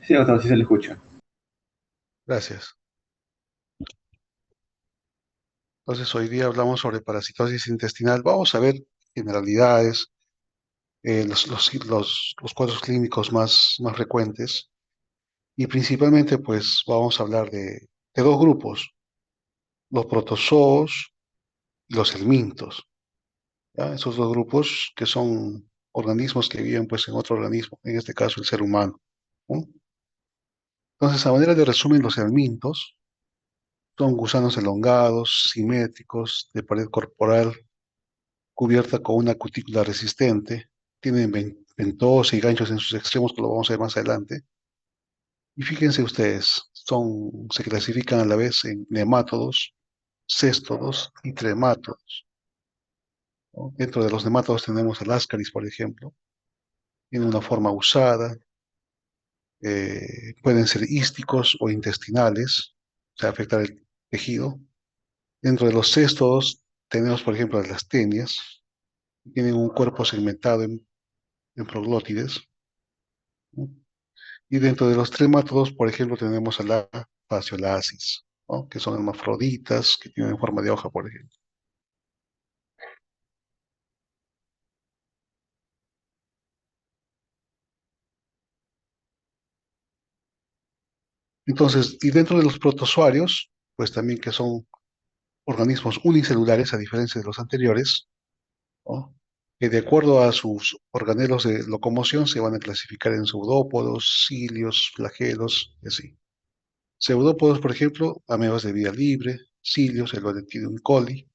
Sí, doctor, sí se le escucha. Gracias. Entonces, hoy día hablamos sobre parasitosis intestinal. Vamos a ver generalidades, los cuadros clínicos más frecuentes y principalmente, pues, vamos a hablar de dos grupos, los protozoos y los helmintos. ¿Ya? Esos dos grupos que son organismos que viven, pues, en otro organismo, en este caso el ser humano, ¿no? Entonces, a manera de resumen, los helmintos son gusanos elongados, simétricos, de pared corporal cubierta con una cutícula resistente, tienen ventosa y ganchos en sus extremos, que lo vamos a ver más adelante. Y fíjense ustedes, se clasifican a la vez en nemátodos, céstodos y tremátodos, ¿no? Dentro de los nemátodos tenemos el ascaris, por ejemplo, tiene una forma usada, pueden ser ísticos o intestinales, o sea, afectar el tejido. Dentro de los céstodos tenemos, por ejemplo, las tenias, tienen un cuerpo segmentado en proglótides, ¿no? Y dentro de los tremátodos, por ejemplo, tenemos a la fasciolasis, ¿no? Que son hermafroditas, que tienen forma de hoja, por ejemplo. Entonces, y dentro de los protozoarios, pues también que son organismos unicelulares, a diferencia de los anteriores, ¿no? Que de acuerdo a sus organelos de locomoción se van a clasificar en pseudópodos, cilios, flagelos, y así. Pseudópodos, por ejemplo, amebas de vida libre, cilios, el Oryctirium coli,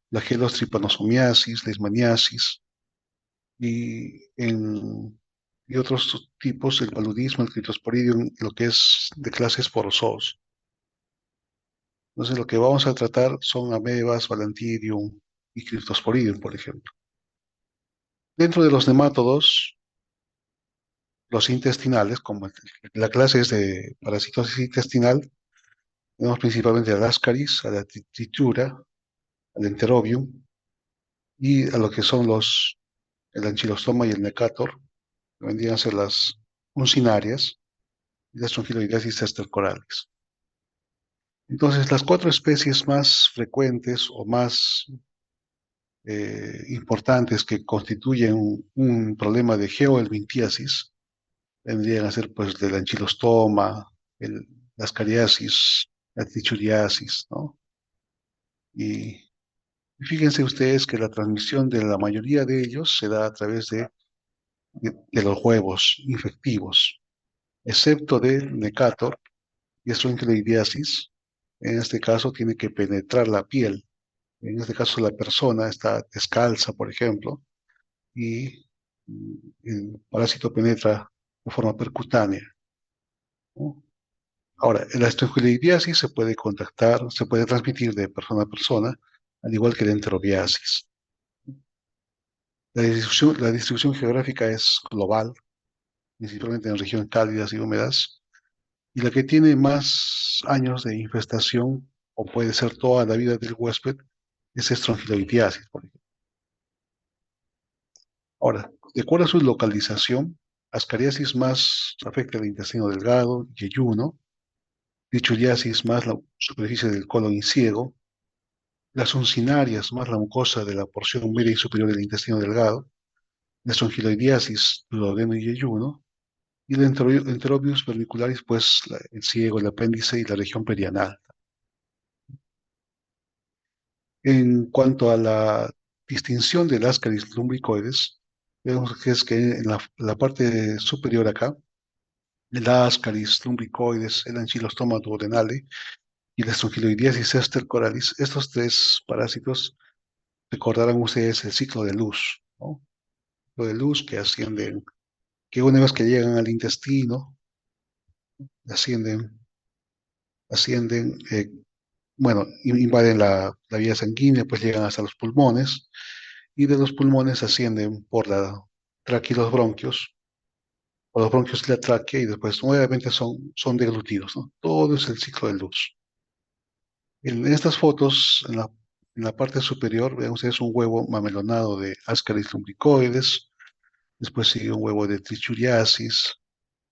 flagelos, trypanosomiasis, leishmaniasis, y otros tipos, el paludismo, el Cryptosporidium, lo que es de clases porozoos. Entonces, lo que vamos a tratar son amebas, Balantidium y Cryptosporidium, por ejemplo. Dentro de los nemátodos, los intestinales, como la clase es de parasitosis intestinal, tenemos principalmente al Ascaris, a la Tritura, al Enterobium, y a lo que son el Ankylostoma y el Necator, que vendrían a ser las uncinarias, y las Strongyloideasis estercorales. Entonces, las cuatro especies más frecuentes o más importantes que constituyen un problema de geohelminthiasis vendrían a ser pues del anchilostoma, la ascariasis, la trichuriasis, ¿no? Y fíjense ustedes que la transmisión de la mayoría de ellos se da a través de los huevos infectivos, excepto del Necator y Strongyloideasis. En este caso tiene que penetrar la piel. En este caso, la persona está descalza, por ejemplo, y el parásito penetra de forma percutánea, ¿no? Ahora, la estrogilidiasis se puede transmitir de persona a persona, al igual que la enterobiasis. La distribución geográfica es global, principalmente en regiones cálidas y húmedas, y la que tiene más años de infestación, o puede ser toda la vida del huésped, es estrongiloidiasis, por ejemplo. Ahora, de acuerdo a su localización, ascariasis más afecta el intestino delgado, yeyuno, lichuriasis más la superficie del colon y ciego, las uncinarias más la mucosa de la porción media y superior del intestino delgado, la estrongiloidiasis, duodeno y yeyuno, y la enterobius vermicularis, pues el ciego, el apéndice y la región perianal. En cuanto a la distinción del Ascaris lumbricoides, vemos que es que en la parte superior acá, el Ascaris lumbricoides, el Ankylostoma duodenale y la Strongyloidiasis estercoralis, estos tres parásitos recordarán ustedes el ciclo de luz, ¿no? Lo de luz que ascienden, que una vez que llegan al intestino, ascienden, ascienden, bueno, invaden la vía sanguínea, pues llegan hasta los pulmones, y de los pulmones ascienden por la tráquea y los bronquios, o los bronquios y la tráquea, y después nuevamente son deglutidos, ¿no? Todo es el ciclo de luz. En estas fotos, en la parte superior, vean ustedes un huevo mamelonado de Ascaris lumbricoides, después sigue un huevo de Trichuriasis,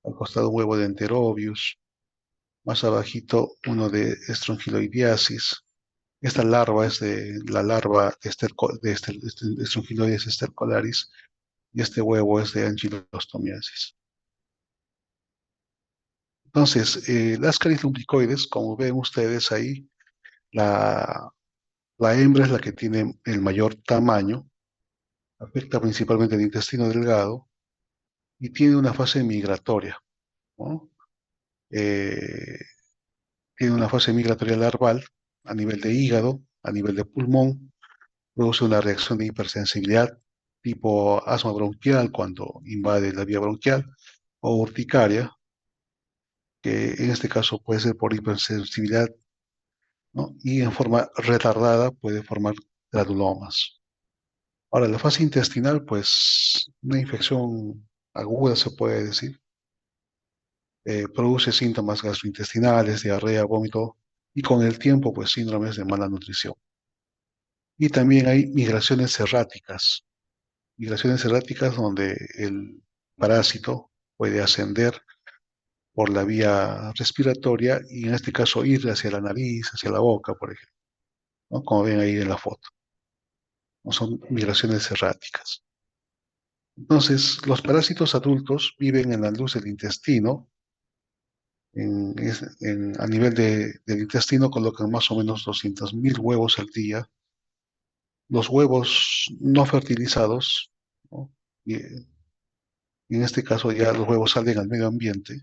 al costado un huevo de Enterobius, más abajito uno de Strongyloidiasis. Esta larva es de la larva de Strongyloides stercolaris y este huevo es de Ankylostomiasis. Entonces, las Ascaris lumbricoides, como ven ustedes ahí, la, la hembra es la que tiene el mayor tamaño, afecta principalmente el intestino delgado y tiene una fase migratoria, ¿no? Eh, Tiene una fase migratoria larval a nivel de hígado, a nivel de pulmón, produce una reacción de hipersensibilidad tipo asma bronquial cuando invade la vía bronquial o urticaria, que en este caso puede ser por hipersensibilidad, ¿no? Y en forma retardada puede formar granulomas. Ahora, la fase intestinal, pues una infección aguda se puede decir, produce síntomas gastrointestinales, diarrea, vómito y con el tiempo, pues síndromes de mala nutrición. Y también hay migraciones erráticas donde el parásito puede ascender por la vía respiratoria y en este caso ir hacia la nariz, hacia la boca, por ejemplo, ¿no? Como ven ahí en la foto, ¿no? Son migraciones erráticas. Entonces, los parásitos adultos viven en la luz del intestino. A nivel del intestino colocan más o menos 200.000 huevos al día. Los huevos no fertilizados, ¿no? Y en este caso ya los huevos salen al medio ambiente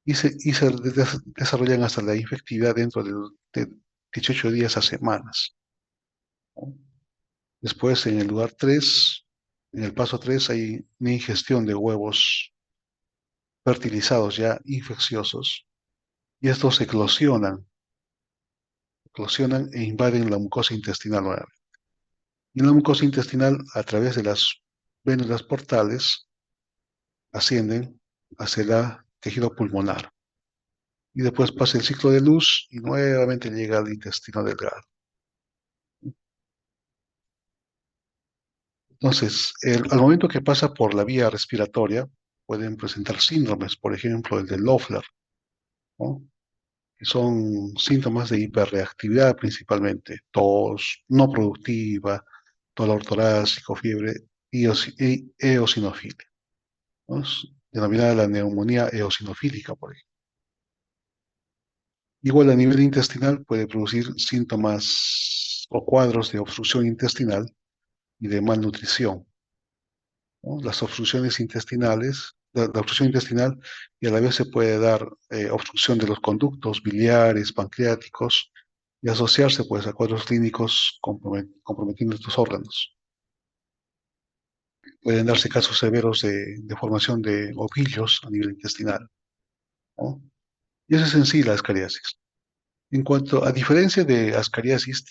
y se desarrollan hasta la infectividad dentro de 18 días a semanas, ¿no? Después, en el lugar 3, en el paso 3, hay una ingestión de huevos fertilizados ya infecciosos y estos eclosionan e invaden la mucosa intestinal nuevamente. Y en la mucosa intestinal, a través de las vénulas portales, ascienden hacia el tejido pulmonar. Y después pasa el ciclo de luz y nuevamente llega al intestino delgado. Entonces, al momento que pasa por la vía respiratoria, pueden presentar síndromes, por ejemplo, el de Loeffler, ¿no? Que son síntomas de hiperreactividad principalmente, tos no productiva, dolor torácico, fiebre y eosinofilia, ¿no? Es denominada la neumonía eosinofílica, por ejemplo. Igual a nivel intestinal puede producir síntomas o cuadros de obstrucción intestinal y de malnutrición, ¿no? Las obstrucciones intestinales, la obstrucción intestinal y a la vez se puede dar obstrucción de los conductos biliares, pancreáticos y asociarse pues a cuadros clínicos comprometiendo estos órganos. Pueden darse casos severos de formación de ovillos a nivel intestinal, ¿no? Y eso es en sí la ascariasis. En cuanto a diferencia de ascariasis,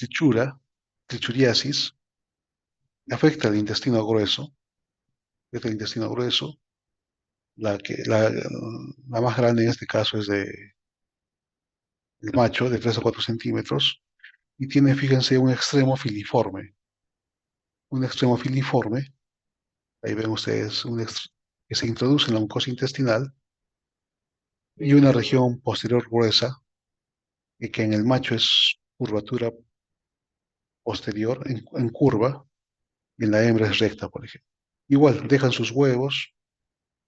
trichuriasis, afecta el intestino grueso, afecta el intestino grueso, la más grande en este caso es el macho, de 3 o 4 centímetros, y tiene, fíjense, un extremo filiforme, ahí ven ustedes, que se introduce en la mucosa intestinal, y una región posterior gruesa, y que en el macho es curvatura posterior, en curva, y en la hembra es recta, por ejemplo. Igual, dejan sus huevos,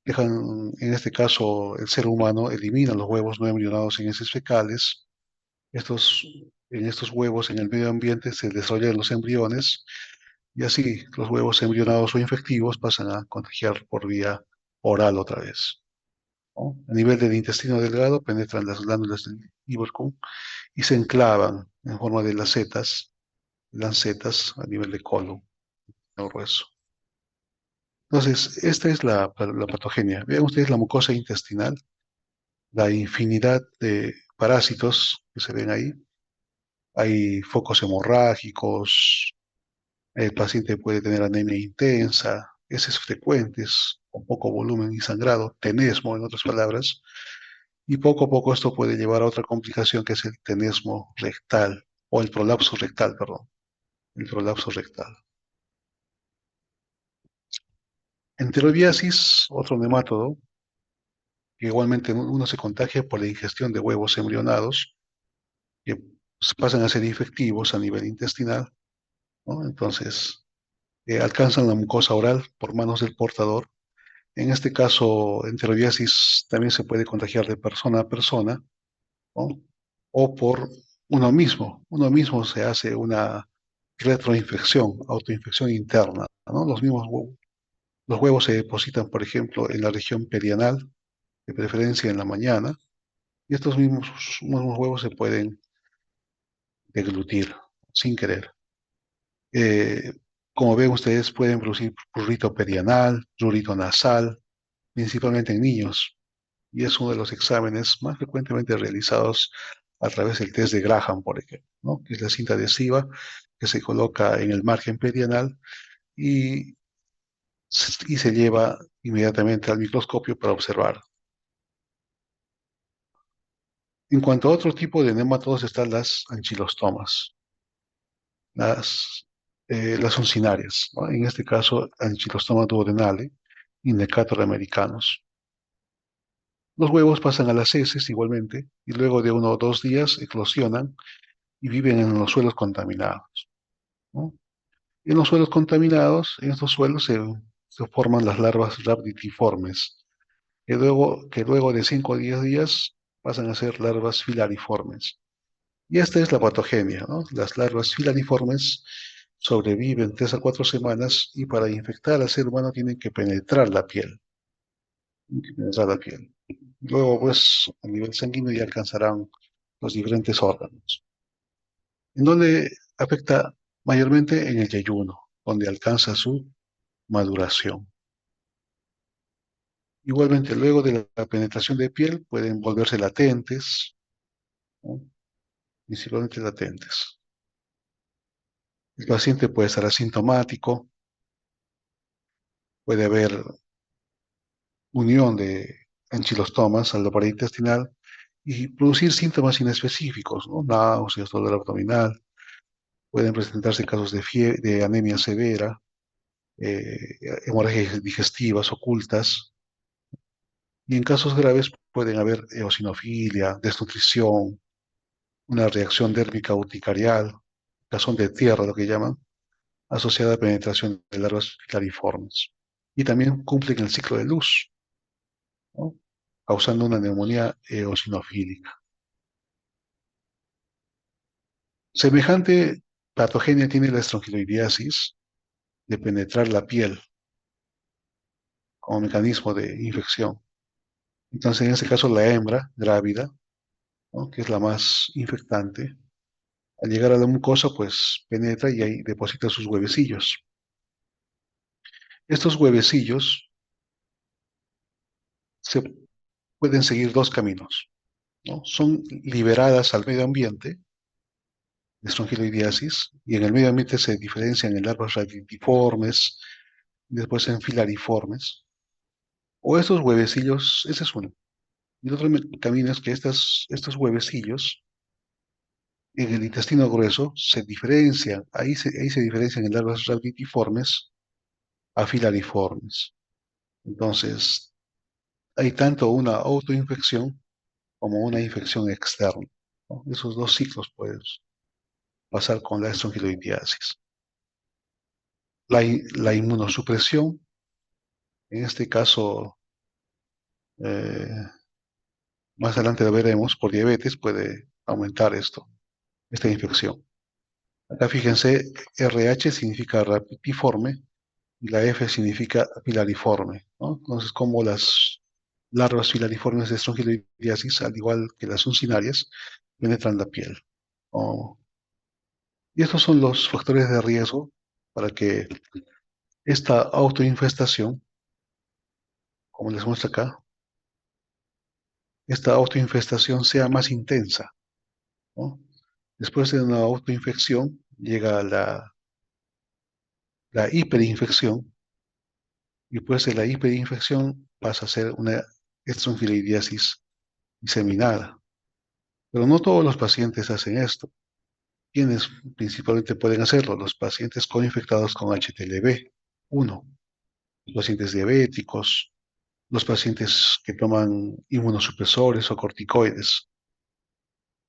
en este caso, el ser humano elimina los huevos no embrionados en heces fecales. Estos, en estos huevos, en el medio ambiente, se desarrollan los embriones y así los huevos embrionados o infectivos pasan a contagiar por vía oral otra vez, ¿no? A nivel del intestino delgado penetran las glándulas del Ibercum y se enclavan en forma de lancetas a nivel de colon, no grueso. Entonces, esta es la patogenia. Vean ustedes la mucosa intestinal, la infinidad de parásitos que se ven ahí. Hay focos hemorrágicos, el paciente puede tener anemia intensa, heces frecuentes, con poco volumen y sangrado, tenesmo en otras palabras, y poco a poco esto puede llevar a otra complicación que es el tenesmo rectal, o el prolapso rectal, perdón, el prolapso rectal. Enterobiasis, otro nematodo, que igualmente uno se contagia por la ingestión de huevos embrionados que pasan a ser infectivos a nivel intestinal, ¿no? Entonces, alcanzan la mucosa oral por manos del portador. En este caso, enterobiasis también se puede contagiar de persona a persona, ¿no? O por uno mismo. Uno mismo se hace una retroinfección, autoinfección interna, ¿no? Los huevos se depositan, por ejemplo, en la región perianal, de preferencia en la mañana, y estos mismos huevos se pueden deglutir sin querer. Eh, Como ven ustedes, pueden producir prurito perianal, prurito nasal, principalmente en niños, y es uno de los exámenes más frecuentemente realizados a través del test de Graham, por ejemplo, ¿no? Que es la cinta adhesiva que se coloca en el margen perianal y, y se lleva inmediatamente al microscopio para observar. En cuanto a otro tipo de nematodos están las anchilostomas, las uncinarias, ¿no? En este caso, Ancylostoma duodenale y Necator americanos. Los huevos pasan a las heces igualmente y luego de 1 o 2 días eclosionan y viven en los suelos contaminados, ¿no? En los suelos contaminados, en estos suelos se forman las larvas rhabditiformes, que luego de 5 o 10 días pasan a ser larvas filariformes. Y esta es la patogenia, ¿no? Las larvas filariformes sobreviven 3 a 4 semanas y para infectar al ser humano tienen que penetrar la piel. Tienen que penetrar la piel. Luego, pues, a nivel sanguíneo ya alcanzarán los diferentes órganos. ¿En dónde afecta? Mayormente en el yeyuno, donde alcanza su maduración. Igualmente, luego de la penetración de piel, pueden volverse latentes, ¿no? Principalmente latentes. El paciente puede estar asintomático, puede haber unión de anchilostomas al la pared intestinal y producir síntomas inespecíficos, ¿no? Náuseas, dolor abdominal, pueden presentarse casos de de anemia severa, hemorragias digestivas ocultas, y en casos graves pueden haber eosinofilia, desnutrición, una reacción dérmica urticarial, cazón de tierra, lo que llaman, asociada a penetración de larvas filariformes. Y también cumplen el ciclo de luz, ¿no? Causando una neumonía eosinofílica. Semejante patogenia tiene la estrongiloidiasis de penetrar la piel como mecanismo de infección. Entonces, en este caso, la hembra grávida, ¿no? Que es la más infectante, al llegar a la mucosa, pues penetra y ahí deposita sus huevecillos. Estos huevecillos se pueden seguir 2 caminos, ¿no? Son liberadas al medio ambiente, de estrongiloidiasis, y en el medio ambiente se diferencian en larvas radiatiformes, y después en filariformes, o estos huevecillos, ese es uno. Y el otro camino es que estos huevecillos en el intestino grueso se diferencian, ahí se diferencian en larvas rhabditiformes a filariformes. Entonces, hay tanto una autoinfección como una infección externa, ¿no? Esos 2 ciclos pueden pasar con la estrongiloidiasis. La inmunosupresión, en este caso, eh, más adelante lo veremos, por diabetes puede aumentar esta infección. Acá fíjense, RH significa rhabditiforme y la F significa filariforme, ¿no? Entonces, como las larvas filariformes de estrongiloidiasis, al igual que las uncinarias, penetran la piel, ¿no? Y estos son los factores de riesgo para que esta autoinfestación, como les muestro acá, esta autoinfestación sea más intensa, ¿no? Después de una autoinfección llega la hiperinfección y después de la hiperinfección pasa a ser una estrongiloidiasis diseminada. Pero no todos los pacientes hacen esto. Quienes principalmente pueden hacerlo, los pacientes coinfectados con HTLV 1, los pacientes diabéticos, los pacientes que toman inmunosupresores o corticoides.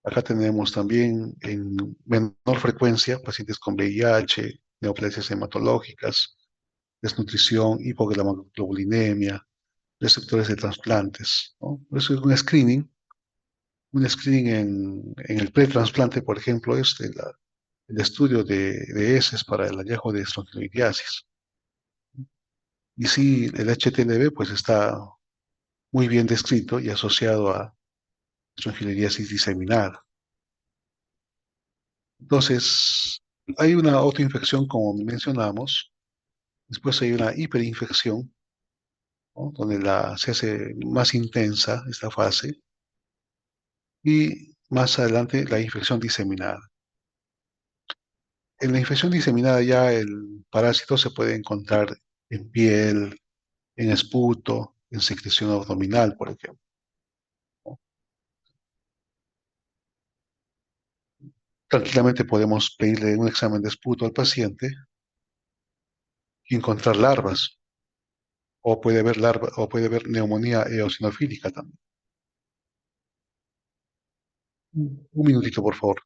Acá tenemos también en menor frecuencia pacientes con VIH, neoplasias hematológicas, desnutrición, hipoglobulinemia, receptores de trasplantes, ¿no? Por eso es un screening en el pretrasplante, por ejemplo, es el estudio de heces para el hallazgo de estrongiloidiasis. Y sí, el HTLV pues está muy bien descrito y asociado a estrongiloidiasis diseminada. Entonces, hay una autoinfección, como mencionamos, después hay una hiperinfección, ¿no? Donde se hace más intensa esta fase, y más adelante la infección diseminada. En la infección diseminada ya el parásito se puede encontrar en piel, en esputo, en secreción abdominal, por ejemplo, ¿no? Tranquilamente podemos pedirle un examen de esputo al paciente y encontrar larvas, o puede haber neumonía eosinofílica también. Un minutito, por favor.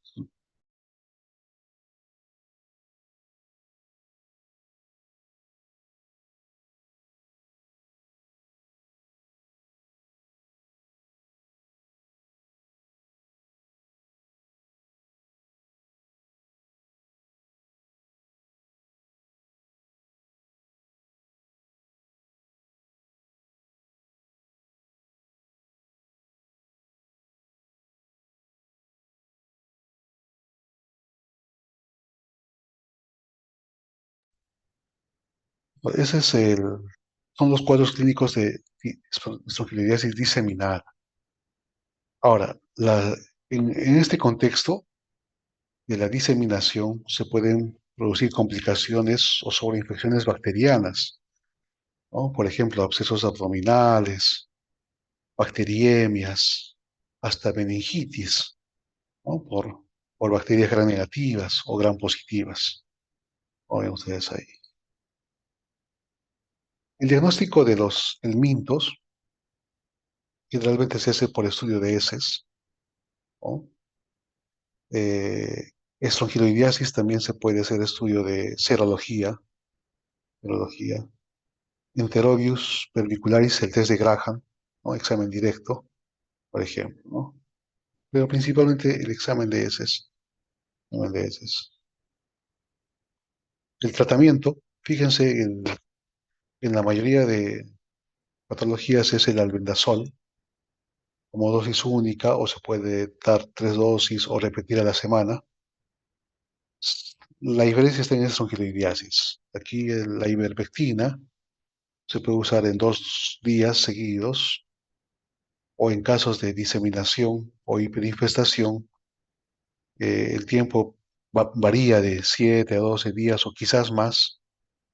Ese es son los cuadros clínicos de estrofilidiasis diseminada. Ahora, en este contexto de la diseminación se pueden producir complicaciones o sobreinfecciones bacterianas, ¿no? Por ejemplo, abscesos abdominales, bacteriemias, hasta meningitis, ¿no? Por bacterias gram negativas o gram positivas. Como ven ustedes ahí. El diagnóstico de los helmintos generalmente se hace por estudio de heces, ¿no? Estrongiloidiasis también se puede hacer estudio de serología. Enterobius verbicularis, el test de Graham, ¿no? Examen directo, por ejemplo, ¿no? Pero principalmente el examen de heces. El tratamiento, fíjense, en la mayoría de patologías es el albendazol como dosis única, o se puede dar 3 dosis o repetir a la semana. La diferencia está en estrongiloidiasis. Aquí la ivermectina se puede usar en 2 días seguidos, o en casos de diseminación o hiperinfestación, el tiempo varía de 7 a 12 días o quizás más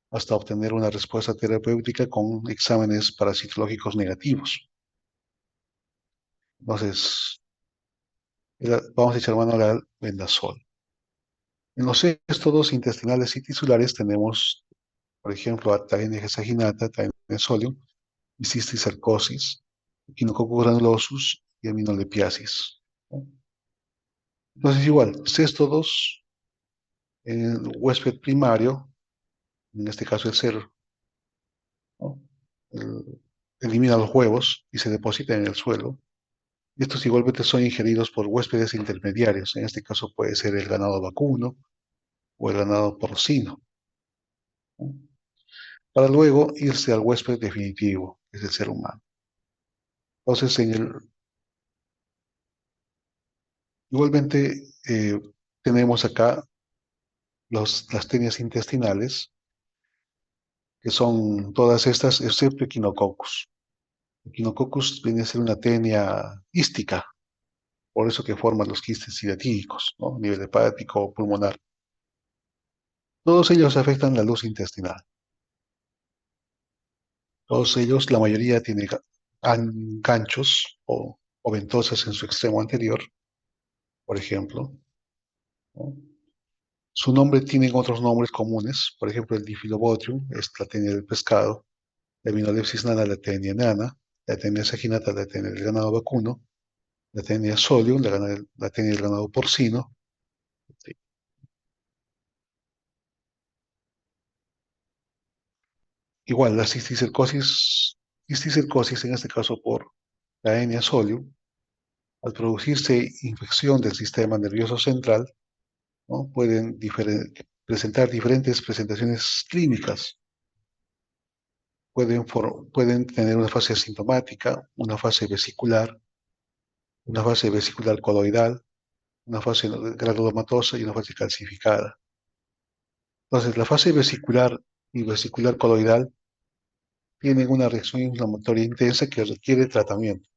hasta obtener una respuesta terapéutica con exámenes parasitológicos negativos. Entonces, vamos a echar mano al vendasol. En los éstodos intestinales y tisulares tenemos, por ejemplo, a Taenia-hexaginata, Taenia-solium, y cisticercosis, Echinococcus granulosus y aminolepiasis, ¿no? Entonces, igual, céstodos en el huésped primario, en este caso el cerdo, ¿no? Elimina los huevos y se deposita en el suelo. Y estos igualmente son ingeridos por huéspedes intermediarios. En este caso puede ser el ganado vacuno o el ganado porcino, ¿no? Para luego irse al huésped definitivo, que es el ser humano. Entonces, igualmente tenemos acá las tenias intestinales, que son todas estas, excepto Echinococcus. Echinococcus viene a ser una tenia hística, por eso que forman los quistes ciatídicos, ¿no? A nivel hepático o pulmonar. Todos ellos afectan la luz intestinal. Todos ellos, la mayoría tiene ganchos o ventosas en su extremo anterior, por ejemplo, ¿no? Su nombre tienen otros nombres comunes, por ejemplo, el Diphyllobotrium es la tenia del pescado, La Amilolepsis nana, la Taenia nana, la Taenia saginata, la Taenia del ganado vacuno, la Taenia solium, la Taenia del ganado porcino. Sí. Igual, la cisticercosis, en este caso por la Taenia solium, al producirse infección del sistema nervioso central, ¿no? Pueden presentar diferentes presentaciones clínicas. Pueden tener una fase asintomática, una fase vesicular coloidal, una fase granulomatosa y una fase calcificada. Entonces, la fase vesicular y vesicular coloidal tienen una reacción inflamatoria intensa que requiere tratamiento.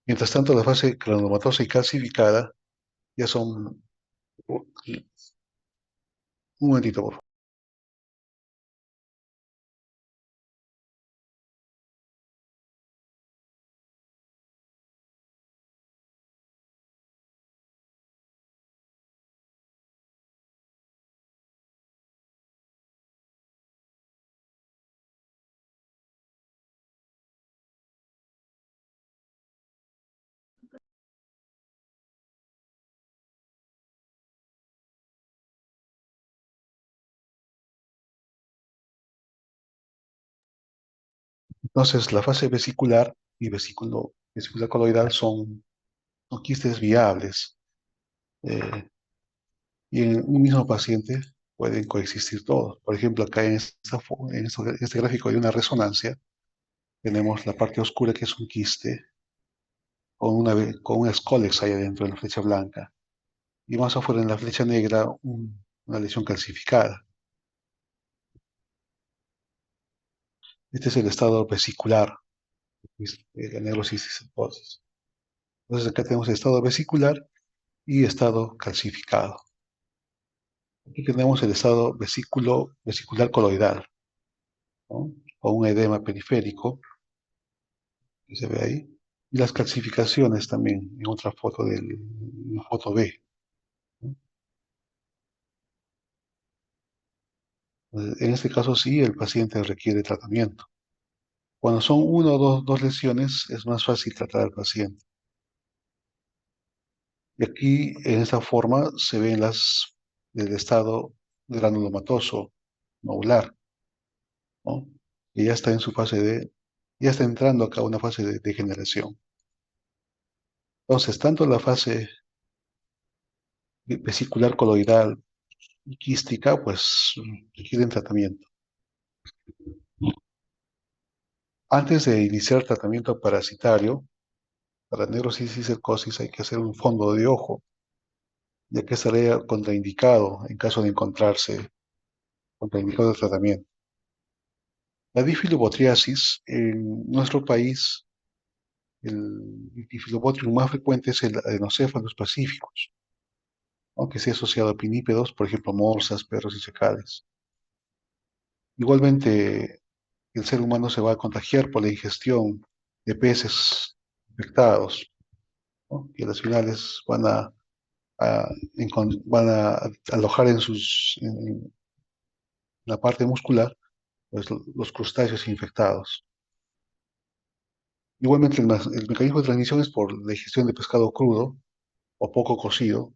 Mientras tanto, la fase granulomatosa y calcificada ya son... Un momentito, por favor. Entonces, la fase vesicular y vesicular coloidal son quistes viables. Y en un mismo paciente pueden coexistir todos. Por ejemplo, acá en este gráfico hay una resonancia. Tenemos la parte oscura que es un quiste con una escólex ahí adentro en la flecha blanca. Y más afuera en la flecha negra una lesión calcificada. Este es el estado vesicular de la necrosis y psicosis. Entonces acá tenemos estado vesicular y estado calcificado. Aquí tenemos el estado vesicular coloidal, ¿no? O un edema periférico, que se ve ahí. Y las calcificaciones también, en otra foto en foto B, ¿no? En este caso sí, el paciente requiere tratamiento. Cuando son una o dos lesiones, es más fácil tratar al paciente. Y aquí, en esta forma, se ven del estado granulomatoso nodular, ¿no? Que ya está en su ya está entrando acá una fase de degeneración. Entonces, tanto la fase vesicular coloidal y quística, pues requieren tratamiento. Antes de iniciar tratamiento parasitario, para necrosis y cercosis hay que hacer un fondo de ojo, ya que estaría contraindicado en caso de encontrarse contraindicado el tratamiento. La difilobotriasis, en nuestro país, el difilobotrium más frecuente es el adenocephalus pacíficos, aunque sea asociado a pinípedos, por ejemplo, morsas, perros y chacales. Igualmente, el ser humano se va a contagiar por la ingestión de peces infectados, ¿no? Que las finales van a alojar en la parte muscular, pues, los crustáceos infectados. Igualmente, el mecanismo de transmisión es por la ingestión de pescado crudo o poco cocido,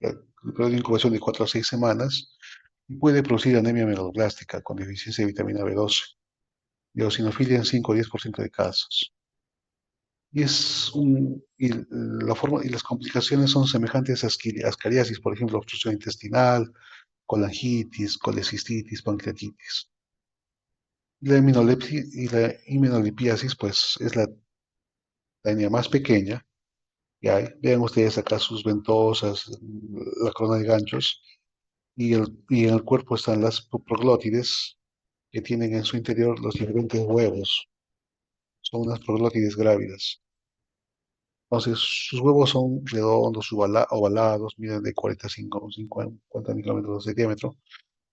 el periodo de incubación de 4 a 6 semanas, y puede producir anemia megaloblastica con deficiencia de vitamina B12 y eosinofilia en 5 o 10% de casos. Y las complicaciones son semejantes a ascariasis, por ejemplo, obstrucción intestinal, colangitis, colecistitis, pancreatitis. Y la imenolipiasis, pues, es la etnia más pequeña que hay. Vean ustedes acá sus ventosas, la corona de ganchos, y en el cuerpo están las proglótides, que tienen en su interior los diferentes huevos. Son unas proglótides grávidas. Entonces, sus huevos son redondos, ovalados, miden de 45 a 50 milímetros de diámetro.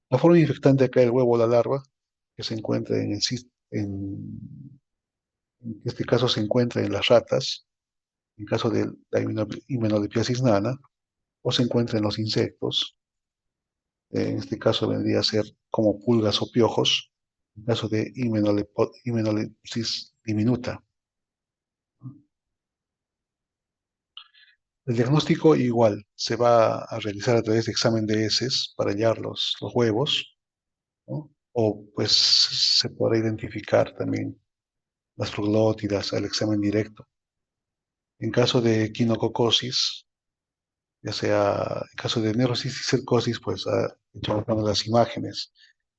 La forma infectante acá del huevo, la larva, que se encuentra en este caso se encuentra en las ratas, en caso de la imenolipiasis nana, o se encuentra en los insectos. En este caso vendría a ser como pulgas o piojos, en caso de himenolepsis diminuta. El diagnóstico igual se va a realizar a través de examen de heces para hallar los huevos, ¿no? O pues se podrá identificar también las proglótidas al examen directo. En caso de quinococosis, ya sea en caso de neurocisticercosis, pues echamos mano de las imágenes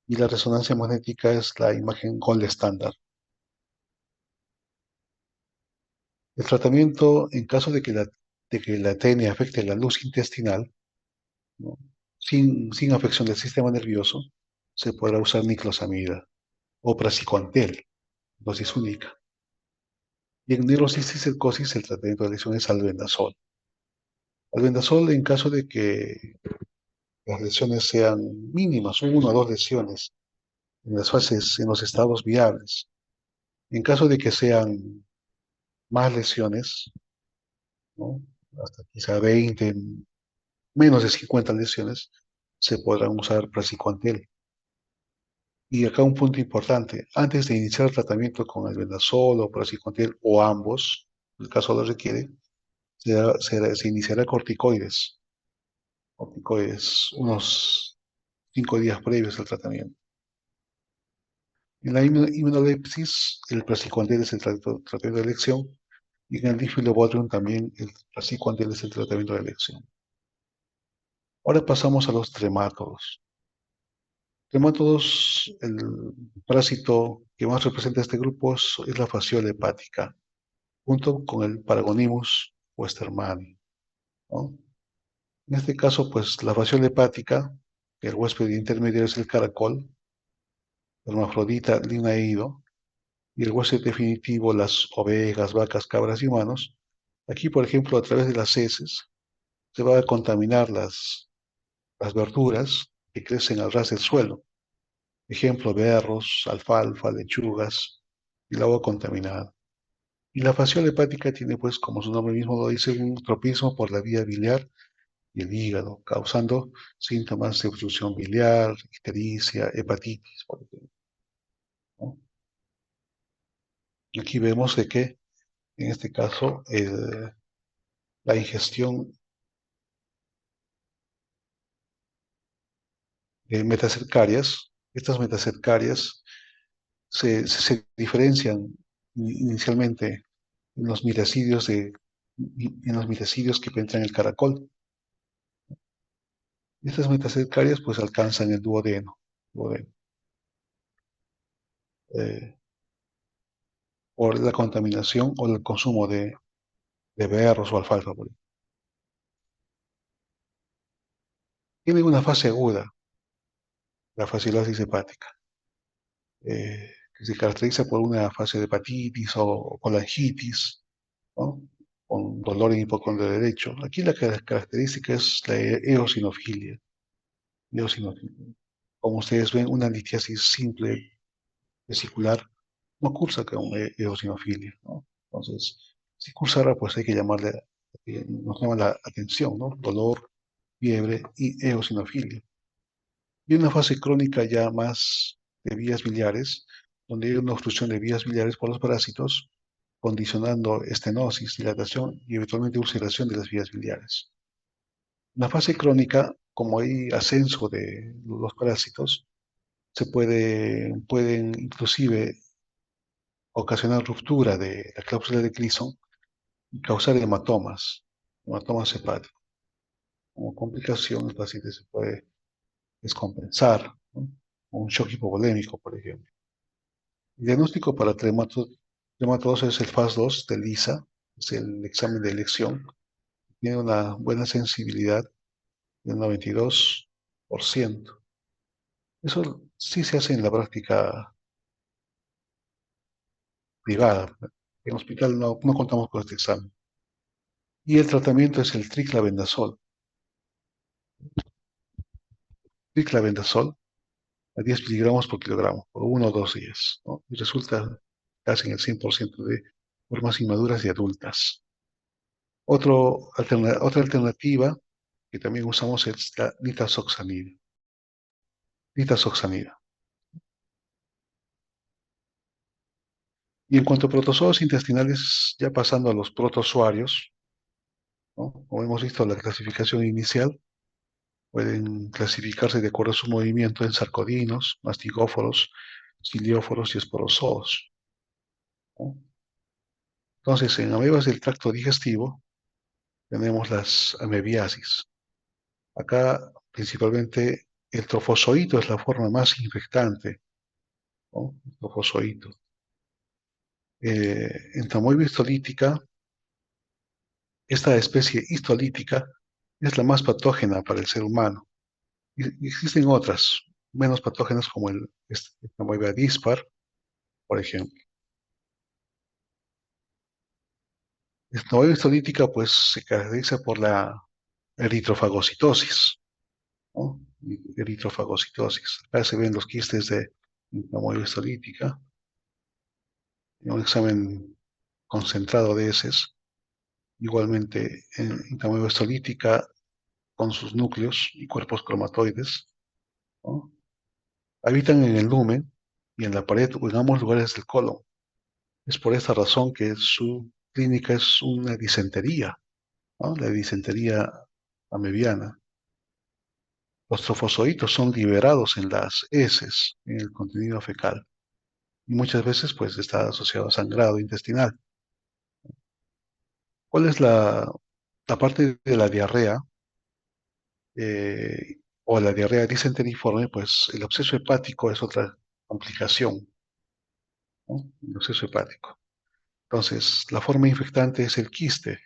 y la resonancia magnética es la imagen gold estándar. El tratamiento en caso de que la TN afecte la luz intestinal, ¿no? Sin afección del sistema nervioso, se podrá usar niclosamida o praziquantel, dosis única. Y en neurocisticercosis el tratamiento de lesión es albendazol. Albendazol en caso de que las lesiones sean mínimas, una o dos lesiones en las fases, en los estados viables. En caso de que sean más lesiones, ¿no? Hasta quizá 20, menos de 50 lesiones, se podrán usar praziquantel. Y acá un punto importante, antes de iniciar el tratamiento con albendazol o praziquantel o ambos, el caso lo requiere, se iniciará corticoides unos 5 días previos al tratamiento. En la inmunolepsis, el praziquantel es el tratamiento de elección y en el difilobodrium también el praziquantel es el tratamiento de elección. Ahora pasamos a los tremátodos. Tremátodos, el parásito que más representa este grupo es la fasciola hepática, junto con el Paragonimus westermani, ¿no? En este caso, pues la fasciola hepática, el huésped intermediario es el caracol, hermafrodita linnaeído, y el huésped definitivo, las ovejas, vacas, cabras y humanos. Aquí, por ejemplo, a través de las heces, se va a contaminar las verduras que crecen al ras del suelo. Ejemplo, berros, alfalfa, lechugas y el agua contaminada. Y la fasciola hepática tiene, pues, como su nombre mismo lo dice, un tropismo por la vía biliar y el hígado, causando síntomas de obstrucción biliar, ictericia, hepatitis, por ejemplo, ¿no? Aquí vemos de que, en este caso, la ingestión de metacercarias, estas metacercarias se diferencian inicialmente en los miracidios que penetran el caracol. Estas metacercarias pues alcanzan el duodeno, eh, por la contaminación o el consumo de berros o alfalfa, por ejemplo. Tiene una fase aguda, la fasciolosis hepática, que se caracteriza por una fase de hepatitis o colangitis, ¿no? Con dolor en hipocondrio derecho. Aquí la característica es la eosinofilia. Eosinofilia. Como ustedes ven, una litiasis simple vesicular no cursa con eosinofilia, ¿no? Entonces, si cursara, pues hay que nos llama la atención, ¿no? Dolor, fiebre y eosinofilia. Y una fase crónica ya más de vías biliares, donde hay una obstrucción de vías biliares por los parásitos, condicionando estenosis, dilatación y eventualmente ulceración de las vías biliares. En la fase crónica, como hay ascenso de los parásitos, pueden inclusive ocasionar ruptura de la cláusula de Gleason y causar hematomas hepáticos. Como complicación, el paciente se puede descompensar, ¿no? Un shock hipovolémico, por ejemplo. El diagnóstico para trematodos es el FAS2 de LISA, es el examen de elección. Tiene una buena sensibilidad del 92%. Eso sí se hace en la práctica privada. En hospital no contamos con este examen. Y el tratamiento es el triclavendazol. Triclavendazol a 10 miligramos por kilogramo, por 1 o 2 días, ¿no? Y resulta casi en el 100% de formas inmaduras y adultas. Otra alternativa que también usamos es la nitazoxanida. nitazoxanida. Y en cuanto a protozoos intestinales, ya pasando a los protozoarios, ¿no? Como hemos visto, la clasificación inicial pueden clasificarse de acuerdo a su movimiento en sarcodinos, mastigóforos, cilióforos y esporozoos, ¿no? Entonces, en amebas del tracto digestivo tenemos las amebiasis. Acá, principalmente, el trofozoito es la forma más infectante, ¿no? El trofozoito. En Tamoeba histolítica, esta especie histolítica es la más patógena para el ser humano. Y existen otras menos patógenas como el Tamoeba dispar, por ejemplo. La Tamoeba histolítica pues se caracteriza por la eritrofagocitosis, ¿no? Eritrofagocitosis. Acá se ven los quistes de Tamoeba histolítica, en un examen concentrado de heces. Igualmente en Tamoeba histolítica con sus núcleos y cuerpos cromatoides, ¿no? Habitan en el lumen y en la pared o en ambos lugares del colon. Es por esta razón que su clínica es una disentería, ¿no? La disentería amebiana. Los trofozoitos son liberados en las heces, en el contenido fecal, y muchas veces pues está asociado a sangrado intestinal. ¿Cuál es la parte de la diarrea o la diarrea disenteriforme? Pues el absceso hepático es otra complicación, ¿no? El absceso hepático. Entonces, la forma infectante es el quiste,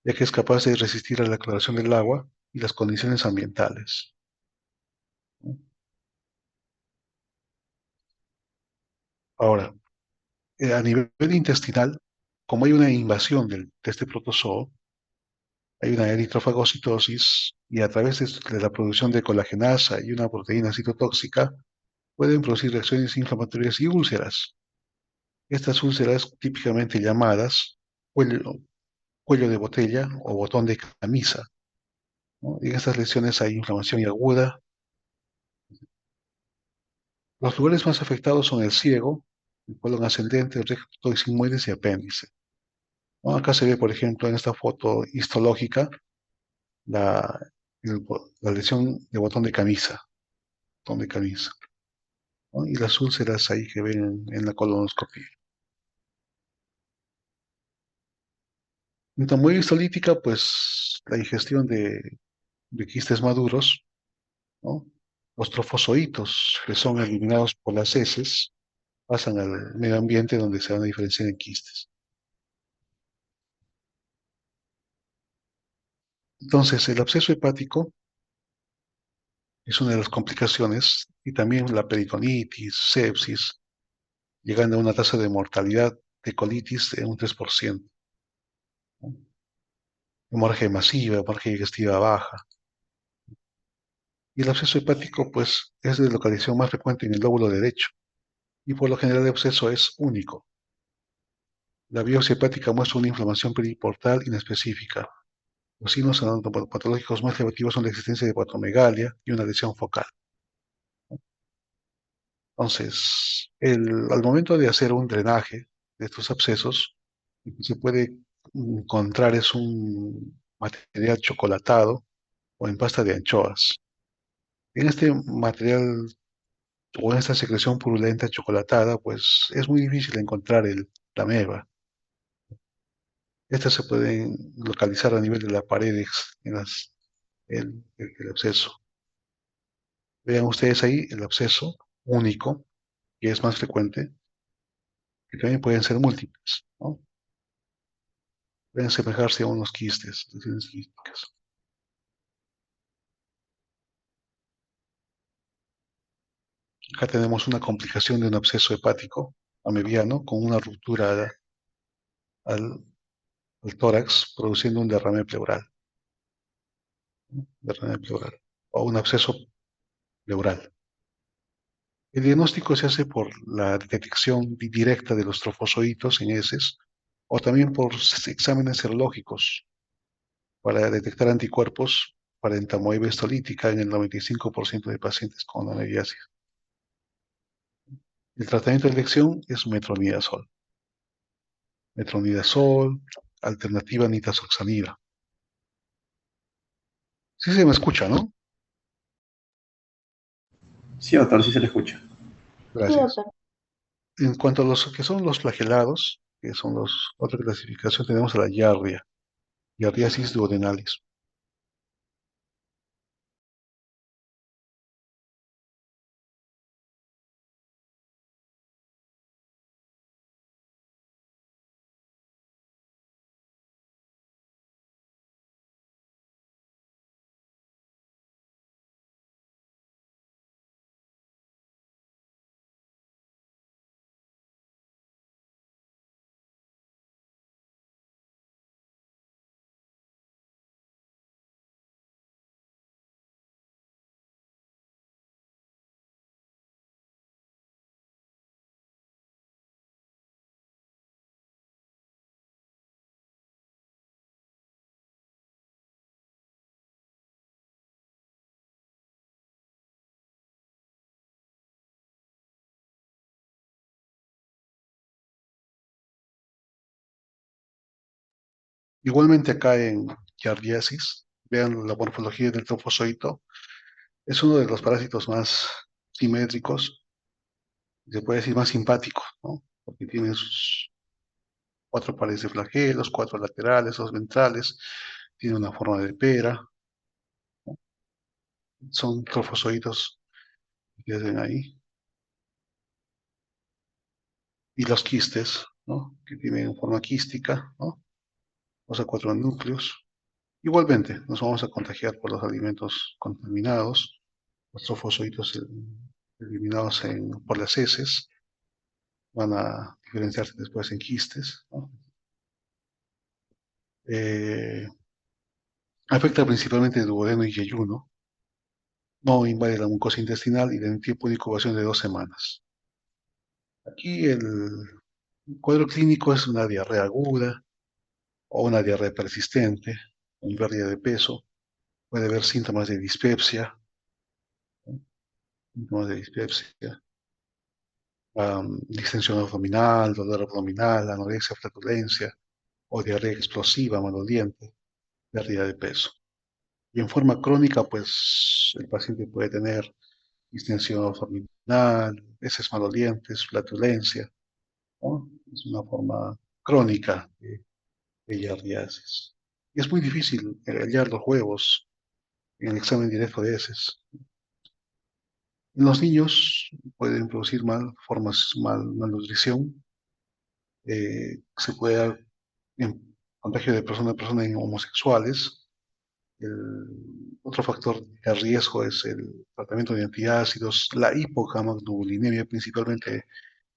ya que es capaz de resistir a la cloración del agua y las condiciones ambientales, ¿no? Ahora, a nivel intestinal, como hay una invasión de este protozoo, hay una eritrofagocitosis y a través de la producción de colagenasa y una proteína citotóxica pueden producir reacciones inflamatorias y úlceras. Estas úlceras típicamente llamadas cuello, cuello de botella o botón de camisa, ¿no? En estas lesiones hay inflamación aguda. Los lugares más afectados son el ciego, el colon ascendente, el recto sigmoides y apéndice, ¿no? Acá se ve, por ejemplo, en esta foto histológica, la, la lesión de botón de camisa, ¿no? Y las úlceras ahí que ven en la colonoscopia. En tamoides histolítica, pues la ingestión de quistes maduros, ¿no? Los trofozoitos que son eliminados por las heces pasan al medio ambiente donde se van a diferenciar en quistes. Entonces, el absceso hepático es una de las complicaciones y también la peritonitis, sepsis, llegando a una tasa de mortalidad de colitis de un 3%, ¿no? Hemorragia masiva, hemorragia digestiva baja. Y el absceso hepático, pues, es de localización más frecuente en el lóbulo derecho y por lo general el absceso es único. La biopsia hepática muestra una inflamación periportal inespecífica. Los signos patológicos más llamativos son la existencia de hepatomegalia y una lesión focal. Entonces, al momento de hacer un drenaje de estos abscesos, lo que se puede encontrar es un material chocolatado o en pasta de anchoas. En este material o en esta secreción purulenta chocolatada, pues es muy difícil encontrar la ameba. Estas se pueden localizar a nivel de las paredes, el absceso. Vean ustedes ahí el absceso único, que es más frecuente, que también pueden ser múltiples, ¿no? Pueden asemejarse a unos quistes, lesiones quísticas. Acá tenemos una complicación de un absceso hepático amebiano con una ruptura al, al tórax, produciendo un derrame pleural, ¿no? Derrame pleural o un absceso pleural. El diagnóstico se hace por la detección directa de los trofozoitos en heces o también por exámenes serológicos para detectar anticuerpos parentamoeba histolítica en el 95% de pacientes con anorexia. El tratamiento de elección es metronidazol. Metronidazol, alternativa nitazoxanida. Sí se me escucha, ¿no? Sí, doctor, sí se le escucha. Sí, Gracias. doctor. En cuanto a los que son los flagelados, que son los otra clasificación, tenemos a la giardia, giardiasis duodenalis. Igualmente acá en giardiasis, vean la morfología del trofozoito, es uno de los parásitos más simétricos, se puede decir más simpáticos, ¿no? Porque tiene sus cuatro pares de flagelos, cuatro laterales, dos ventrales, tiene una forma de pera, son trofozoitos que ven ahí, y los quistes, ¿no? Que tienen forma quística, ¿no? O sea, cuatro núcleos. Igualmente, nos vamos a contagiar por los alimentos contaminados, los trofozoitos eliminados por las heces, van a diferenciarse después en quistes, ¿no? Eh, Afecta principalmente el duodeno y yeyuno, no invade la mucosa intestinal y tiene tiempo de incubación de 2 semanas. Aquí el cuadro clínico es una diarrea aguda o una diarrea persistente, con pérdida de peso, puede haber síntomas de dispepsia, ¿no? Síntomas de dispepsia, distensión abdominal, dolor abdominal, anorexia, flatulencia o diarrea explosiva, maloliente, pérdida de peso. Y en forma crónica, pues el paciente puede tener distensión abdominal, heces malolientes, flatulencia, ¿no? Es una forma crónica de giardiasis. Y es muy difícil hallar los huevos en el examen directo de heces. En los niños pueden producir malnutrición, se puede dar en contagio de persona a persona en homosexuales. Otro factor de riesgo es el tratamiento de antiácidos, la hipogammaglobulinemia, principalmente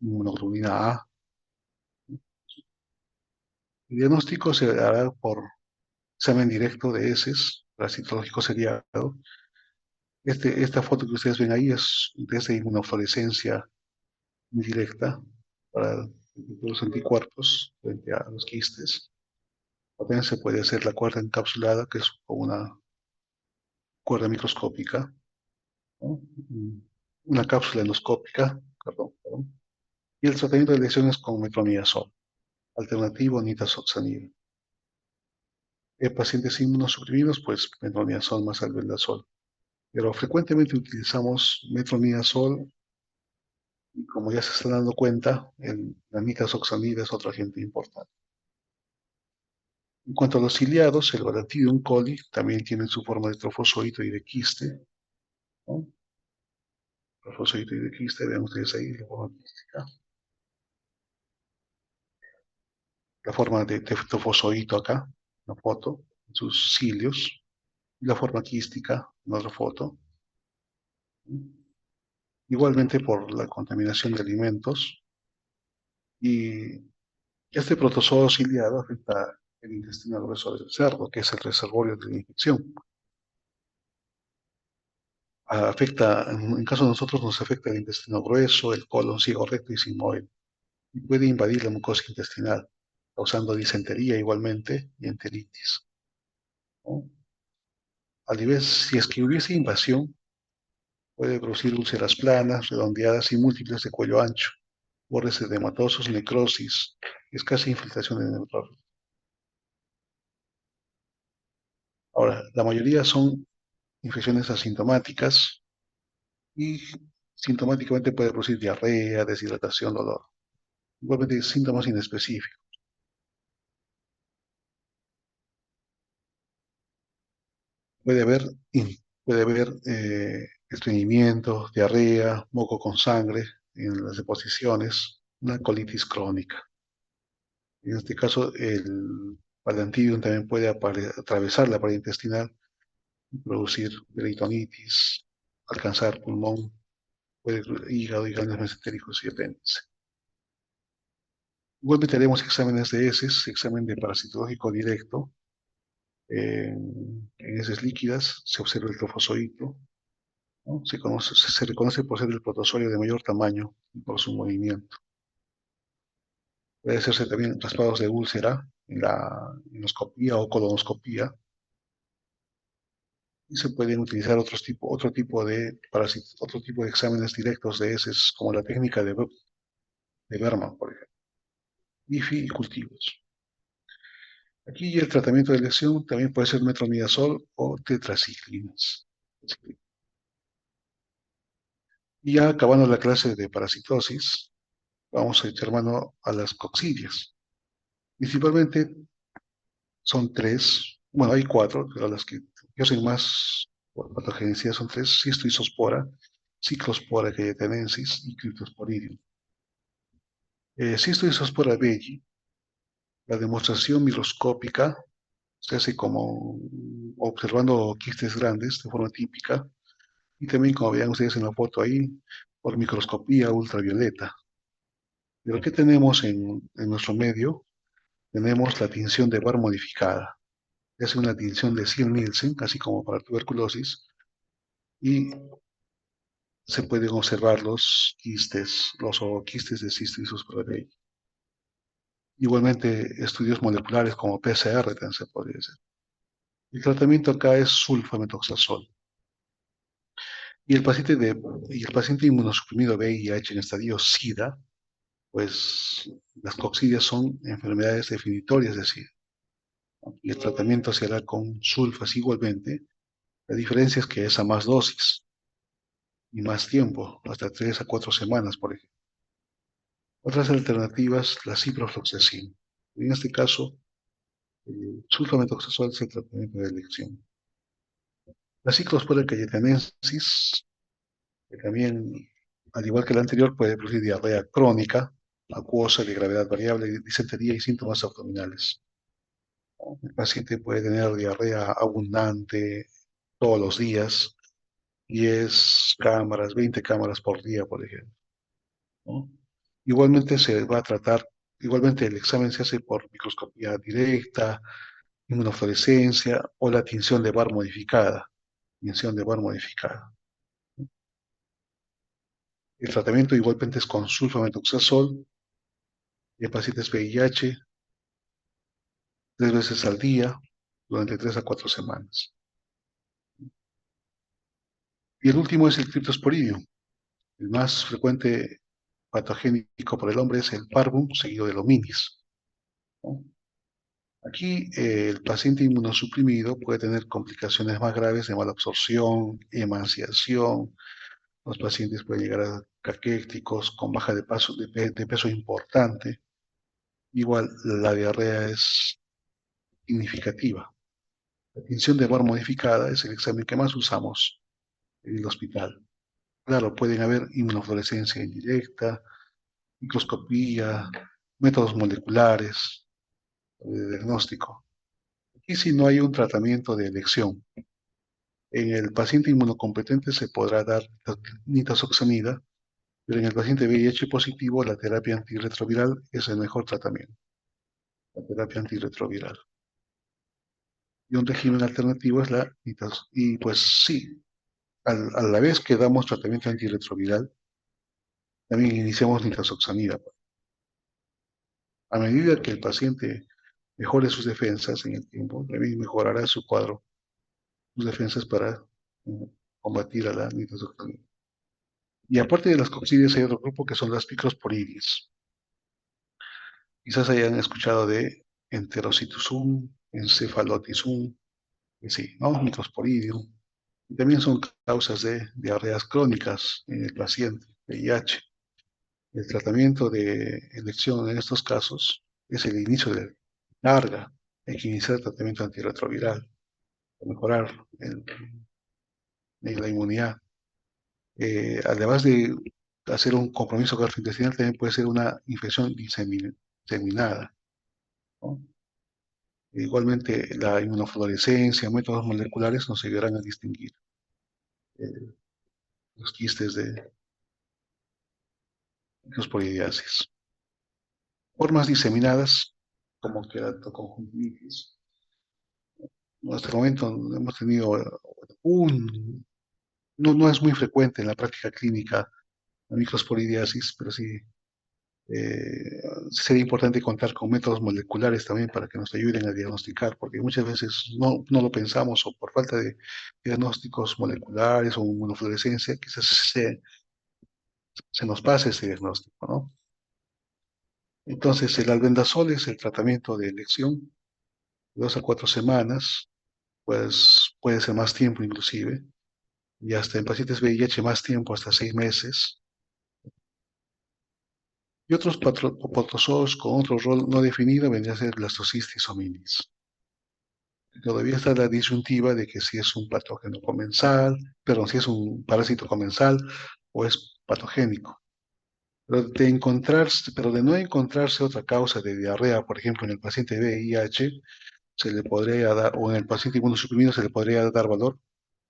inmunoglobulina A. El diagnóstico se hará por examen directo de heces, parasitológico seriado. Esta foto que ustedes ven ahí es desde inmunofluorescencia indirecta para los anticuerpos frente a los quistes. También se puede hacer la cuerda encapsulada, que es como una cuerda microscópica, ¿no? Una cápsula endoscópica, perdón. Y el tratamiento de lesiones con metronidazol, alternativo nitazoxanida. En pacientes inmunosuprimidos, pues metronidazol más albendazol. Pero frecuentemente utilizamos metronidazol y como ya se están dando cuenta, la nitazoxanida es otro agente importante. En cuanto a los ciliados, el Bacterium coli también tiene su forma de trofozoito y de quiste, ¿no? Trofozoito y de quiste, vean ustedes ahí la forma quística. La forma de trofozoito acá, una foto, sus cilios, y la forma quística, en otra foto. Igualmente por la contaminación de alimentos. Y este protozoo ciliado afecta el intestino grueso del cerdo, que es el reservorio de la infección. Afecta, en caso de nosotros, nos afecta el intestino grueso, el colon, ciego, recto y sigmoide. Y puede invadir la mucosa intestinal, causando disentería igualmente y enteritis, ¿no? Al nivel, si es que hubiese invasión, puede producir úlceras planas, redondeadas y múltiples de cuello ancho, bordes edematosos, necrosis, escasa infiltración de neutrófilos. Ahora, la mayoría son infecciones asintomáticas y sintomáticamente puede producir diarrea, deshidratación, dolor. Igualmente síntomas inespecíficos. Puede haber, puede haber estreñimiento, diarrea, moco con sangre en las deposiciones, una colitis crónica. En este caso, el Palantidium también puede atravesar la pared intestinal y producir peritonitis, alcanzar pulmón, puede hígado y ganglios mesentéricos y apéndice. Igualmente haremos exámenes de heces, examen de parasitológico directo. En heces líquidas se observa el trofozoito, ¿no? Se reconoce por ser el protozoario de mayor tamaño y por su movimiento. Puede hacerse también raspados de úlcera en la endoscopía o colonoscopía y se pueden utilizar otro tipo de exámenes directos de heces, como la técnica de Berman, por ejemplo, IFI y cultivos. Aquí el tratamiento de elección también puede ser metronidazol o tetraciclinas. Y ya acabando la clase de parasitosis, vamos a echar mano a las coccidias. Principalmente son tres, bueno, hay cuatro, pero las que yo soy más por patogenicidad son tres: Cystoisospora, Cyclospora cayetanensis y Cryptosporidium. Cystoisospora belli, la demostración microscópica se hace como observando quistes grandes de forma típica y también, como vean ustedes en la foto ahí, por microscopía ultravioleta. Pero ¿qué tenemos en nuestro medio? Tenemos la tinción de Barr modificada. Es una tinción de Ziel-Nielsen, así como para tuberculosis, y se pueden observar los quistes, los ooquistes de Cystisus praevei. Igualmente, estudios moleculares como PCR también se podría hacer. El tratamiento acá es sulfamethoxazol. Y y el paciente inmunosuprimido VIH en estadio SIDA, pues las coccidias son enfermedades definitorias de SIDA, ¿no? Y el tratamiento se hará con sulfas igualmente. La diferencia es que es a más dosis y más tiempo, hasta 3 a 4 semanas, por ejemplo. Otras alternativas, la ciprofloxacin. En este caso, el sulfamethoxazol es el tratamiento de elección. La ciclospora cayetanensis, que también, al igual que la anterior, puede producir diarrea crónica, acuosa de gravedad variable, disentería y síntomas abdominales. El paciente puede tener diarrea abundante todos los días, 10 cámaras, 20 cámaras por día, por ejemplo, ¿no? Igualmente se va a tratar, igualmente el examen se hace por microscopía directa, inmunofluorescencia o la tinción de Barr modificada. Tinción de Barr modificada. El tratamiento igualmente es con sulfamethoxazol en pacientes VIH 3 veces al día durante 3 a 4 semanas. Y el último es el Cryptosporidium. El más frecuente patogénico por el hombre es el parvum seguido de hominis, ¿no? Aquí el paciente inmunosuprimido puede tener complicaciones más graves de malabsorción, emaciación. Los pacientes pueden llegar a caquéticos con baja de peso importante. Igual la diarrea es significativa. La tinción de Barr modificada es el examen que más usamos en el hospital. Claro, pueden haber inmunofluorescencia indirecta, microscopía, métodos moleculares de diagnóstico. Y si no hay un tratamiento de elección, en el paciente inmunocompetente se podrá dar nitazoxanida, pero en el paciente VIH positivo la terapia antirretroviral es el mejor tratamiento, la terapia antirretroviral. Y un régimen alternativo es la nitazoxanida. Y pues sí, a la vez que damos tratamiento antirretroviral, también iniciamos nitazoxanida. A medida que el paciente mejore sus defensas en el tiempo, también mejorará su cuadro sus defensas para combatir a la nitrosoxamina. Y aparte de las coccidias hay otro grupo que son las microsporidias. Quizás hayan escuchado de Enterocituzum, Encephalotisum, sí, ¿no? Microsporidium. Y también son causas de diarreas crónicas en el paciente, VIH. El tratamiento de elección en estos casos es el inicio de larga. Hay que iniciar el tratamiento antirretroviral para mejorar la inmunidad. Además de hacer un compromiso gastrointestinal, también puede ser una infección diseminada, ¿no? Igualmente, la inmunofluorescencia, métodos moleculares nos ayudarán a distinguir eh, los quistes de los polidiasis. Formas diseminadas, como queratoconjuntivitis. Hasta el momento hemos tenido no es muy frecuente en la práctica clínica la microsporidiasis, pero sí sería importante contar con métodos moleculares también para que nos ayuden a diagnosticar, porque muchas veces no lo pensamos o por falta de diagnósticos moleculares o inmunofluorescencia, quizás se nos pase ese diagnóstico, ¿no? Entonces, el albendazol es el tratamiento de elección, 2 a 4 semanas, pues puede ser más tiempo inclusive, y hasta en pacientes VIH más tiempo, hasta 6 meses. Y otros protozoos con otro rol no definido vendría a ser Blastocystis hominis. Todavía está la disyuntiva de que si es un patógeno comensal, perdón, si es un parásito comensal o es patogénico. Pero de no encontrarse otra causa de diarrea, por ejemplo, en el paciente VIH, se le podría dar, o en el paciente inmunosuprimido se le podría dar valor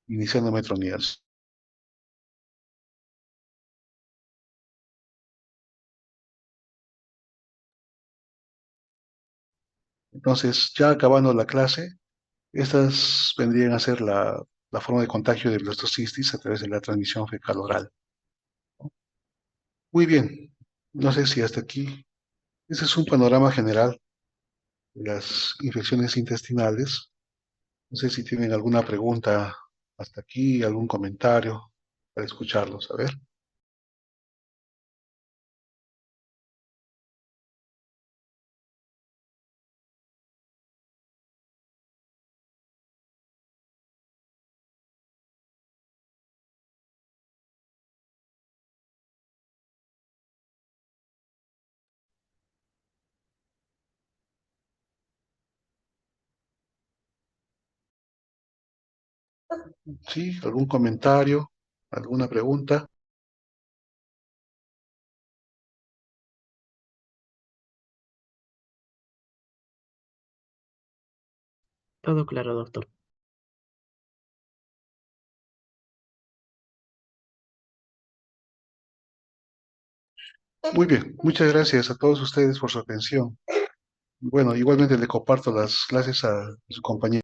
iniciando metronidaz. Entonces, ya acabando la clase, estas vendrían a ser la forma de contagio de blastocistitis a través de la transmisión fecal oral. Muy bien, no sé si hasta aquí. Ese es un panorama general de las infecciones intestinales. No sé si tienen alguna pregunta hasta aquí, algún comentario para escucharlos. A ver. Sí, algún comentario, alguna pregunta. Todo claro, doctor. Muy bien, muchas gracias a todos ustedes por su atención. Bueno, igualmente le comparto las clases a su compañero,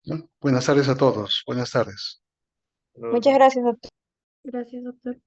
¿no? Buenas tardes a todos. Buenas tardes. Muchas gracias, doctor. Gracias, doctor.